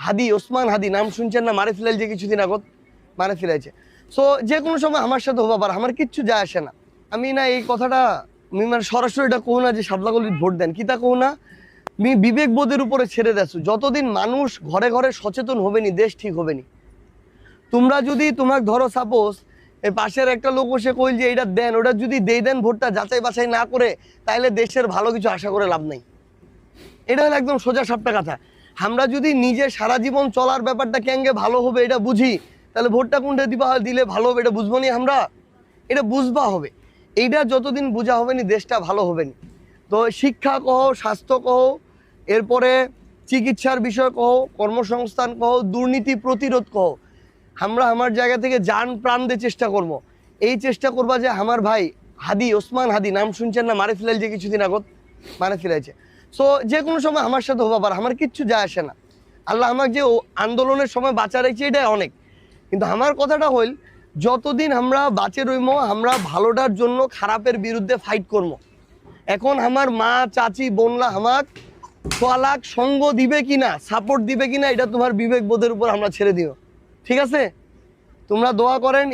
হাদি, ওসমান হাদি নাম শুনছেন না? মারে ফেলাইছে কিছুদিন আগত, মারে ফেলাইছে। সো যে কোনো সময় আমার সাথে হবা পারে, আমার কিচ্ছু যায় আসে না। আমি না এই কথাটা আমি মানে সরাসরি এটা কহু না যে সাদলাগলির ভোট দেন, কিতা কহু না, আমি বিবেক বোধের উপরে ছেড়ে দেছো। যতদিন মানুষ ঘরে ঘরে সচেতন হবে নি, দেশ ঠিক হবে নি। তোমরা যদি তোমার ধরো সাপোজ এই পাশের একটা লোক বসে কইল যে এটা দেন, ওটা যদি দেন ভোটটা যাচাই বাছাই না করে, তাহলে দেশের ভালো কিছু আশা করে লাভ নাই। এটা হলো একদম সোজা সাপটা কথা। আমরা যদি নিজে সারা জীবন চলার ব্যাপারটা কেঙ্গে ভালো হবে এটা বুঝি, তাহলে ভোটটা কোনটা দিলে ভালো হবে এটা বুঝবো নি আমরা, এটা বুঝবা হবে। এইটা যতদিন বোঝা হবে নি দেশটা ভালো হবে নি। তো শিক্ষা কহ, স্বাস্থ্য কহ, এরপরে চিকিৎসার বিষয় কহ, কর্মসংস্থান কহ, দুর্নীতি প্রতিরোধ কহ, আমরা আমার জায়গা থেকে জান প্রাণ দিয়ে চেষ্টা করবো। এই চেষ্টা করবা যে আমার ভাই হাদি, ওসমান হাদি নাম শুনছেন না? মারে ফেলাইছে কিছুদিন আগত, মারে ফেলাইছে। সো যে কোনো সময় আমার সাথে হবা পারে, আমার কিচ্ছু যায় আসে না। আল্লাহ আমাকে যে আন্দোলনের সময় বাঁচা রেখেছে এটাই অনেক। কিন্তু আমার কথাটা হইল, যতদিন আমরা বাঁচে রইমো, আমরা ভালোটার জন্য খারাপের বিরুদ্ধে ফাইট করবো। এখন আমার মা, চাচি, বোনরা আমার তোয়ালাক সঙ্গ দিবে কিনা, সাপোর্ট দিবে কিনা, এটা তোমার বিবেক বোধের উপর আমরা ছেড়ে দিও। ঠিক আছে? তোমরা দোয়া করেন।